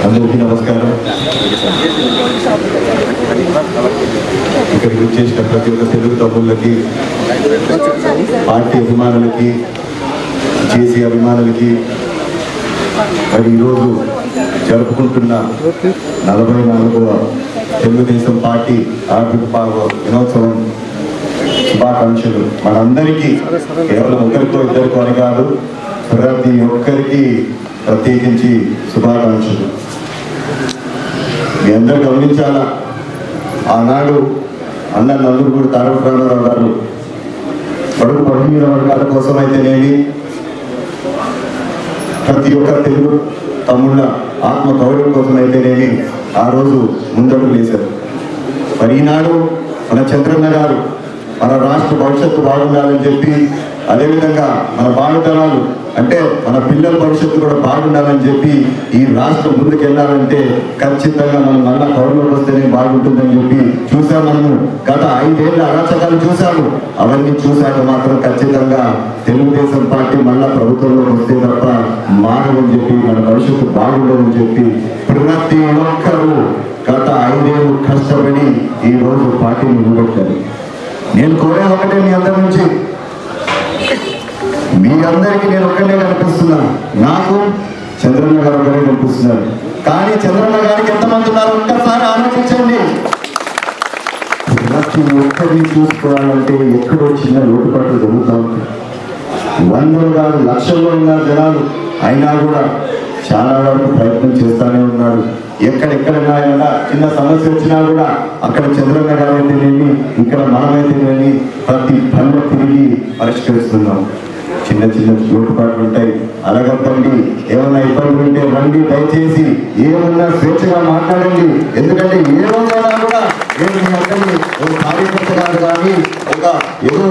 అందరికీ నమస్కారం. ఇక్కడికి వచ్చేసిన ప్రతి ఒక్క తెలుగు తమ్ముళ్ళకి, పార్టీ అభిమానులకి, జేసీ అభిమానులకి, మరి ఈరోజు జరుపుకుంటున్న 44వ తెలుగుదేశం పార్టీ ఆవిర్భావ దినోత్సవం శుభాకాంక్షలు. మనందరికీ కేవలం ఒకరితో ఇద్దరితో అని కాదు, ప్రతి ఒక్కరికి ప్రత్యేకించి శుభాకాంక్షలు. మీ అందరూ గమనించాలా, ఆనాడు అన్న నందమూరి తారక రామారావు గారు బడుగు బలహీన వర్గాల కోసం అయితేనేమి, ప్రతి ఒక్క తెలుగు తమ్ముళ్ళ ఆత్మ గౌరవం కోసం అయితేనేమి ఆ రోజు ముందడుగు వేశారు. మరి ఈనాడు మన చంద్రన్న గారు మన రాష్ట్ర భవిష్యత్తు బాగుండాలని చెప్పి, అదేవిధంగా మన భావితరాలు అంటే మన పిల్లల భవిష్యత్తు కూడా బాగుండాలని చెప్పి, ఈ రాష్ట్రం ముందుకు వెళ్ళాలంటే ఖచ్చితంగా మనం మళ్ళా పౌరులకు వస్తేనే బాగుంటుందని చెప్పి చూసాము. మనము గత 5 ఏళ్ళ అరాచకాలు చూసాము. అవన్నీ చూశాక మాత్రం ఖచ్చితంగా తెలుగుదేశం పార్టీ మళ్ళా ప్రభుత్వంలో వస్తే తప్ప మారదని చెప్పి, మన భవిష్యత్తు బాగుండదని చెప్పి ప్రతి ఒక్కరూ గత 5 ఏళ్ళు కష్టపడి ఈ రోజు పార్టీని నిలబెట్టారు. నేను కోరే ఒకటే, మీ అందరి నుంచి, మీ అందరికీ నేను ఒక్కడే కనిపిస్తున్నాను. నాకు చంద్రన్న గారు ఒకరే కనిపిస్తున్నారు. కానీ చంద్రన్న గారికి ఎంతమంది ఉన్నారు ఒక్కసారి ఆలోచించండి. ప్రతి ఒక్కరిని చూసుకోవాలంటే ఎక్కడో చిన్న లోటుపాట్లు జరుగుతూ ఉంటాయి. 100 కాదు, లక్షల్లో ఉన్నారు జనాలు. అయినా కూడా చాలా వరకు ప్రయత్నం చేస్తూనే ఉన్నాడు. ఎక్కడెక్కడైనా చిన్న సమస్య వచ్చినా కూడా అక్కడ చంద్రన్న గారు అయితేనేమి, ఇక్కడ మనమైతేనేమి ప్రతి పనులు తిరిగి పరిష్కరిస్తున్నాం. చిన్న చిన్న లోటుపాట్లు ఉంటాయి, అలగద్దండి. ఏమన్నా ఇబ్బందులు ఉంటే రండి, దయచేసి ఏమన్నా స్వేచ్ఛగా మాట్లాడండి. ఎందుకంటే ఏ రోజైనా కూడా నేను మీ అందరినీ ఒక కార్యకర్త గారు కానీ, ఒక ఏదో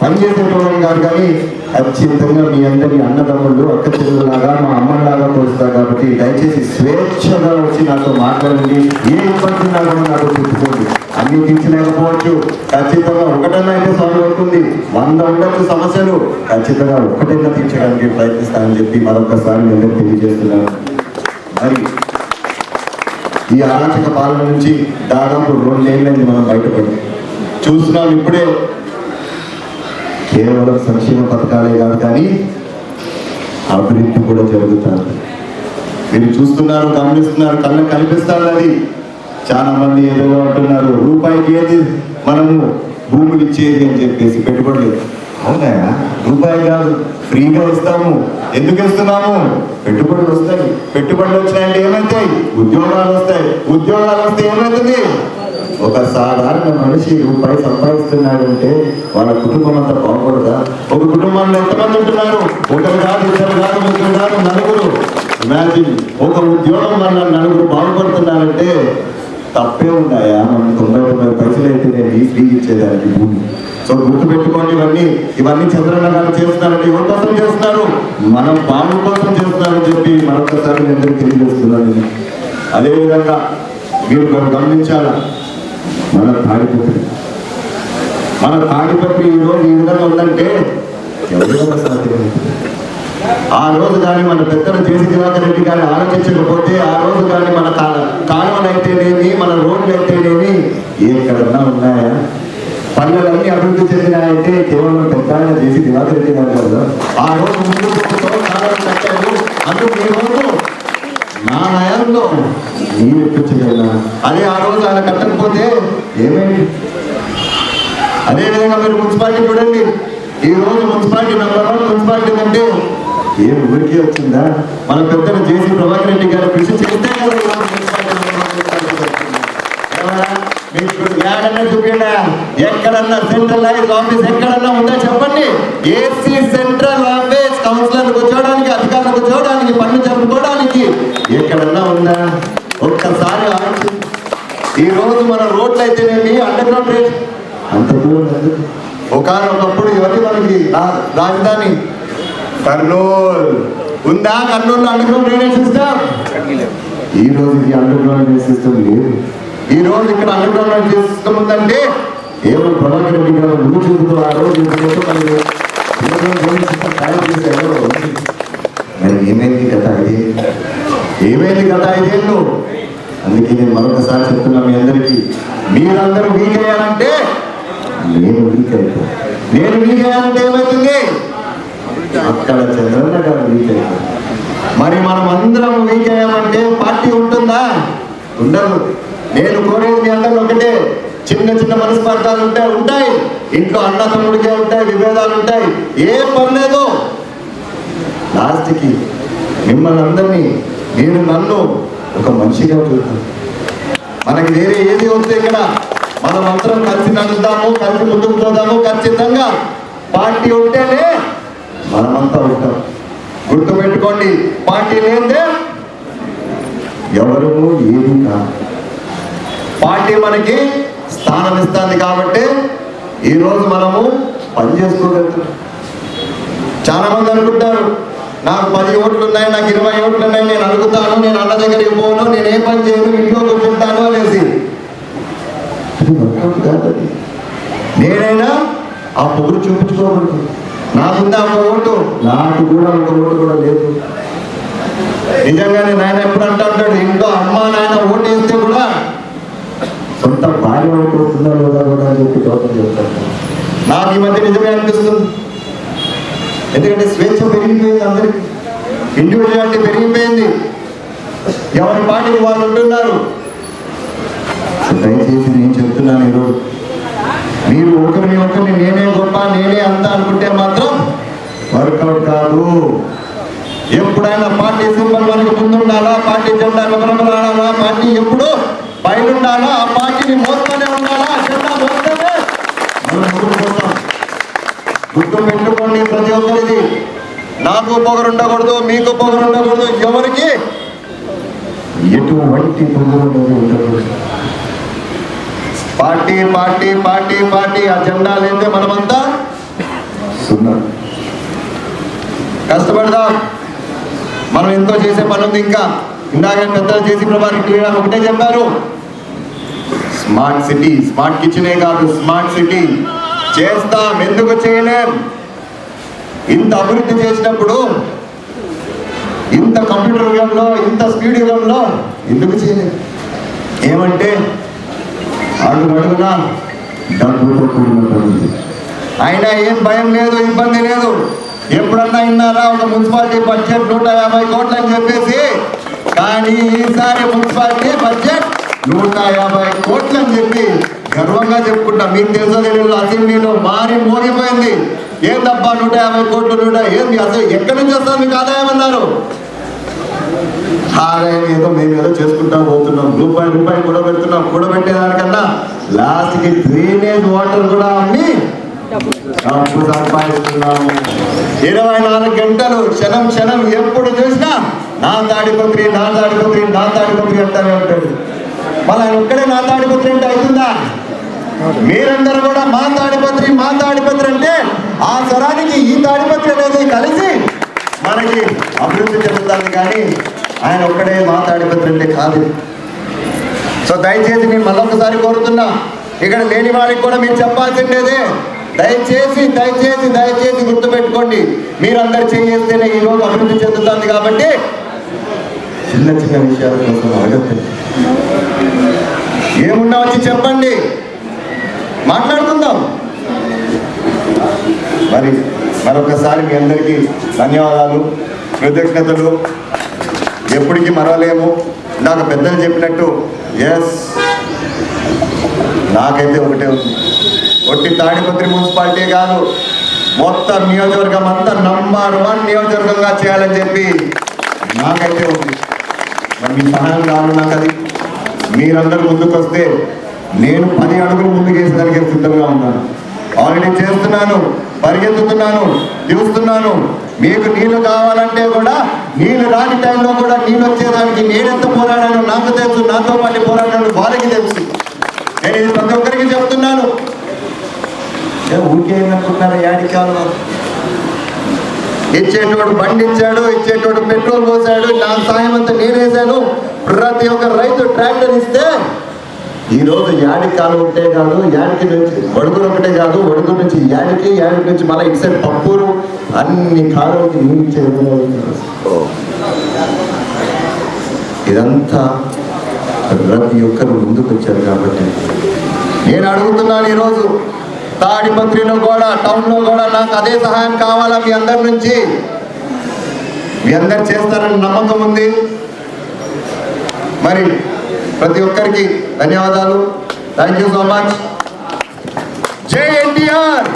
పనిచేసేటోళ్ళం కాదు, కానీ ఖచ్చితంగా మీ అందరినీ అన్నదమ్ముళ్ళు, అక్క చెల్లెలాగా, మా అమ్మలాగా పోలుస్తారు. కాబట్టి దయచేసి స్వేచ్ఛగా వచ్చి నాతో మాట్లాడండి. ఏ ఇబ్బంది ఉన్నా కూడా నాతో చెప్పుకోండి. అన్ని తీర్చలేకపోవచ్చు, ఖచ్చితంగా ఒకటన్నా అయితే సాల్వ్ అవుతుంది. 100 ఉండొచ్చు సమస్యలు, ఖచ్చితంగా ఒకటైనా తీర్చడానికి ప్రయత్నిస్తానని చెప్పి మరొకసారి మీ అందరూ తెలియజేస్తున్నాను. మరి ఈ అరాచక పాలన నుంచి దాదాపు 2 ఏళ్ళని మనం బయటపడి చూస్తున్నాం. ఇప్పుడే కేవలం సంక్షేమ పథకాలే కాదు, కానీ అభివృద్ధి కూడా జరుగుతుంది. మీరు చూస్తున్నారు, గమనిస్తున్నారు, కళ్ళకు కనిపిస్తారు. అది చాలా మంది ఏదో అంటున్నారు, రూపాయికి ఏది మనము భూములు ఇచ్చేది అని చెప్పేసి పెట్టుబడులు. అవునా? రూపాయి కాదు, ఫ్రీగా ఇస్తాము. ఎందుకు ఇస్తున్నాము? పెట్టుబడులు వస్తాయి. పెట్టుబడులు వచ్చినాయంటే ఏమవుతాయి? ఉద్యోగాలు వస్తాయి. ఉద్యోగాలు వస్తే ఏమవుతుంది? ఒక సాధారణ మనిషి రూపాయి సంపాదిస్తున్నాడంటే వాళ్ళ కుటుంబం అంతా బాగుపడదా? ఒక కుటుంబంలో ఎంతమంది ఉంటున్నారు? ఒకరు కాదు, ఇద్దరు కాదు, ముగ్గురు కాదు, నలుగురు. ఇమాజిన్, ఒక ఉద్యోగం వల్ల నలుగురు బాగుపడుతున్నారంటే తప్పే ఉన్నాయా? మనం 99 పైసలు అయితే నేను ఈ ఫ్రీ ఇచ్చేదానికి భూమి. సో గుర్తుపెట్టుకోండి, ఇవన్నీ చంద్రన్న గారు చేస్తున్నారంటే ఎవరి కోసం చేస్తున్నారు? మనం బాబు కోసం చేస్తున్నారని చెప్పి మరొకసారి నేను అందరికీ తెలియజేస్తున్నాను. అదేవిధంగా మీరు గమనించాలా, మన తాడిపత్రి ఈరోజు ఈ విధంగా ఉందంటే ఎవరైనా సాధ్యం. ఆ రోజు కానీ మన పెద్దలు జేసీ దివాకర్ రెడ్డి గారిని ఆలోచించకపోతే, ఆ రోజు కానీ మన కాలువలు అయితేనేమి, మన రోడ్లు అయితేనేమి ఎక్కడన్నా ఉన్నాయా? పనులన్నీ అభివృద్ధి చెందినాయంటే కేవలం పెద్ద జేసీ దివాకర్ రెడ్డి గారు కదా. ఆ రోజు ముందు కట్టారు. అందుకు ఈ రోజు నా నయంలో నీరు ఎక్కించగలనా? అదే ఆ రోజు ఆయన కట్టకపోతే ఏమైంది? అదేవిధంగా మీరు మున్సిపాలిటీ చూడండి. ఈ రోజు మున్సిపాలిటీ నెంబర్ 1 మున్సిపాలిటీ అంటే ఏం ఊరికే వచ్చిందా? మన పెద్దలు జేసీ ప్రభాకర్ రెడ్డి గారు కృషి చేస్తే చూపిండా. ఎక్కడన్నా సెంట్రలైజ్ ఆఫీస్ ఎక్కడన్నా ఉందా చెప్పండి? ఏసీ సెంట్రల్ ఆఫీస్ కౌన్సిలర్ కూర్చోవడానికి, అధికారులు కూర్చోవడానికి, పన్ను జరుపుకోవడానికి ఎక్కడన్నా ఉందా? ఒక్కసారి ఆలోచించి. ఈ రోజు మన రోడ్లు అయితేనేమి, అండర్ గ్రౌండ్ రేట్ అంత దూరం ఎందుకు? ఒకప్పుడు ఇవన్నీ మనకి రాజధాని కర్నూలు ఉందా? కర్నూలులో అండర్ గ్రౌండ్ డ్రైనేజ్ సిస్టమ్. ఈ రోజు ఇది అండర్ గ్రౌండ్ డ్రైనేజ్ సిస్టమ్ లేదు. ఈ రోజు ఇక్కడ అండర్ గ్రౌండ్ డ్రైనేజ్ సిస్టమ్ ఉందంటే ఏమో ప్రభాకర్ రెడ్డి గారు ముందు చూపుతూ ఆ రోజు తయారు చేశారు. మరి మరి ఏమైంది గత 5 ఏళ్ళు? ఏమైంది గత 5 ఏళ్ళు? అందుకే నేను మరొకసారి చెప్తున్నా మీ అందరికీ, మీరందరూ వీక్ అయ్యారంటే నేను వీక్ అయిపోయాను. నేను వీక్ అయ్యానంటే ఏమవుతుంది? అక్కడ చంద్రన్న గారు వీక్ అయిపోయారు. మరి మనం అందరం వీక్ అయ్యామంటే పార్టీ ఉంటుందా? ఉండదు. నేను కోరేది మీ అందరూ ఒకటే, చిన్న చిన్న మనస్పర్ధాలు ఉంటాయి, ఇంట్లో అన్న తమ్ముడికే ఉంటాయి, విభేదాలు ఉంటాయి, ఏం పర్లేదు. లాస్ట్కి మిమ్మల్ని అందరినీ, నేను నన్ను ఒక మనిషిగా చూస్తాను. మనకి వేరే ఏది వస్తే ఇక్కడ మనం అందరం కలిసి నడుద్దాము, కలిసి ముందుకు పోదాము. ఖచ్చితంగా పార్టీ ఉంటేనే మనమంతా ఉంటాం. గుర్తుపెట్టుకోండి, పార్టీ లేదే ఎవరు ఏది కాదు. పార్టీ మనకి స్థానం ఇస్తుంది కాబట్టి ఈరోజు మనము పని చేసుకోగలుగుతాం. చాలా మంది అనుకుంటారు, నాకు 10 ఓట్లు ఉన్నాయి, నాకు 20 ఓట్లు ఉన్నాయి, నేను అడుగుతాను, నేను అన్న దగ్గరికి పోను, నేను ఏ పని చేయను, ఇంట్లో కూర్చుంటాను అనేసి. నేనైనా ఆ పొగురు చూపించుకోకూడదు. నాకుందా 1 ఓటు? నాకు కూడా 1 ఓటు కూడా లేదు. నిజంగానే నాయన ఎప్పుడు అంటాడు, ఇంట్లో అమ్మా నాయన ఓటు వేస్తే కూడా సొంత భార్య ఓటు వస్తుందా లేదా కూడా అని చెప్పి గౌరవం చెప్తాను. నాకు ఈ మధ్య నిజమే అనిపిస్తుంది. ఎందుకంటే స్వేచ్ఛ పెరిగిపోయింది, అందరికీ ఇండివిజువాలిటీ పెరిగిపోయింది, ఎవరి పార్టీకి వాళ్ళు ఉంటున్నారు. దయచేసి నేను చెప్తున్నాను, ఈరోజు మీరు ఒకరిని నేనే గొప్ప, నేనే అంతా అనుకుంటే మాత్రం వర్కౌట్ కాదు. ఎప్పుడైనా పార్టీ సింబల్ మనకు ముందుండాలా, పార్టీ జెండా వివరమలాడాలా, పార్టీ ఎప్పుడు పైన ఉండాలా, ఆ పార్టీని మోస్తూనే ఉండాలా, జెండా మోస్తూనే మనం ముందుకు పోతాం. గుర్తు పెట్టుకోండి ప్రతి ఒక్కరిది. నాకు పొగరుండకూడదు, మీకు పొగరుండకూడదు, ఎవరికి ఎటువంటి పొగరు ఉండకూడదు. Party party party party agenda లేదే మనమంతా సున్నా. కష్టపడదాం. మనం ఎంతో చేసే పని ఉంది. ఇంకా ఇందాక పెద్దలు చేసి ప్రభావిటీ ఒకటే చెప్పారు, స్మార్ట్ సిటీ, స్మార్ట్ కిచెనే కాదు, స్మార్ట్ సిటీ చేస్తాం. ఎందుకు చేయలేం? ఇంత అభివృద్ధి చేసినప్పుడు, ఇంత కంప్యూటర్ యుగంలో, ఇంత స్పీడ్ యుగంలో ఎందుకు చేయలేం? ఏమంటే అడుగున డబ్బుతో కూడిన పని. అయినా ఏం భయం లేదు, ఇబ్బంది లేదు. ఎప్పుడన్నా విన్నారా ఒక మున్సిపాలిటీ బడ్జెట్ 150 కోట్లు అని చెప్పేసి? కానీ ఈసారి మున్సిపాలిటీ బడ్జెట్ 150 కోట్లు అని చెప్పి గర్వంగా చెప్పుకుంటా. మీకు తెలుసో తెలియదు, అసెంబ్లీలో మారి మోగిపోయింది. ఏందబ్బా 150 కోట్లు, ఏంది అసలు ఎక్కడి నుంచి వస్తుంది మీకు ఆదాయం అన్నారు. ఆదాయం ఏదో మేము ఏదో చేసుకుంటా పోతున్నాం, రూపాయి కూడా పెడుతున్నాం. కూడా పెట్టేదానికన్నా లాస్ట్కి డ్రైనేజ్ వాటర్ కూడా అమ్మి డబ్బు సంపాదిస్తున్నాము. 24 గంటలు క్షణం క్షణం ఎప్పుడు చూసినా నా తాడిపత్రి నా తాడిపత్రి నా తాడిపత్రి అంటానే ఉంటాడు. మళ్ళీ ఆయన ఒక్కడే నా తాడిపత్రి అంటే అవుతుందా? మీరందరూ కూడా మా తాడిపత్రి మా తాడిపత్రి అంటే ఆ స్వరానికి ఈ తాడిపత్రి అనేది కలిసి మనకి అభివృద్ధి చెందుతుంది. కానీ ఆయన ఒక్కడే మా తాడిపత్రి అంటే కాదు. సో దయచేసి నేను మళ్ళొకసారి కోరుతున్నా, ఇక్కడ లేని వారికి కూడా మీరు చెప్పాల్సిందేదే. దయచేసి దయచేసి దయచేసి గుర్తుపెట్టుకోండి, మీరందరూ చేస్తేనే ఈరోజు అభివృద్ధి చెందుతుంది. కాబట్టి చిన్న చిన్న విషయాల కోసం అడగద్దు. ఏమున్నా వచ్చి చెప్పండి, మాట్లాడుకుందాం. మరి మరొకసారి మీ అందరికీ ధన్యవాదాలు, కృతజ్ఞతలు. ఎప్పటికీ మరవలేము. నాకు పెద్దలు చెప్పినట్టు ఎస్, నాకైతే ఒకటే ఉంది, ఒట్టి తాడిపత్రి మున్సిపాలిటీ కాదు, మొత్తం నియోజకవర్గం అంతా నంబర్ 1 నియోజకవర్గంగా చేయాలని చెప్పి నాకైతే ఉంది. మరి మీ సహాయం కావాలి నాకు. అది మీరందరూ ముందుకు వస్తే నేను 10 అడుగులు ముందుకు వేసేదానికి సిద్ధంగా ఉన్నాను. ఆల్రెడీ చేస్తున్నాను, పరిగెత్తుతున్నాను, చూస్తున్నాను. మీకు నీళ్లు కావాలంటే కూడా, నీళ్లు రాని టైంలో కూడా నీళ్ళు వచ్చేదానికి నేనెంత పోరాడాను నాకు తెలుసు, నాతో పాటు పోరాడాను వాళ్ళకి తెలుసు. నేను ఇది ప్రతి ఒక్కరికి చెప్తున్నాను. ఊరికే అనుకుంటున్నారు, యాడికాలు ఇచ్చేటోడు బండి ఇచ్చాడు, ఇచ్చేటోడు పెట్రోల్ పోసాడు, నా సాయం అంతా నేనేసాను. ప్రతి ఒక్క రైతు ట్రాక్టర్ ఇస్తే ఈరోజు యాడికి కాలం ఒకటే కాదు, యాడికి నుంచి వడుగురు ఒకటే కాదు, వడుగురు నుంచి యాడికి, యాడికి నుంచి మళ్ళీ ఇటు సైడ్ పప్పూరు, అన్ని కాలువకి నీళ్ళు ఇచ్చే విధంగా ఇదంతా ప్రతి ఒక్కరు ముందుకు వచ్చారు. కాబట్టి నేను అడుగుతున్నాను, ఈరోజు తాడిపత్రిలో కూడా, టౌన్లో కూడా నాకు అదే సహాయం కావాలా మీ అందరి నుంచి. మీ అందరు చేస్తారని నమ్మకం ఉంది. మరి ప్రతి ఒక్కరికి ధన్యవాదాలు. Thank you so much. జై ఎన్టీఆర్,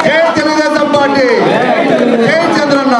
జై తెలుగుదేశం పార్టీ, జై చంద్రన్న.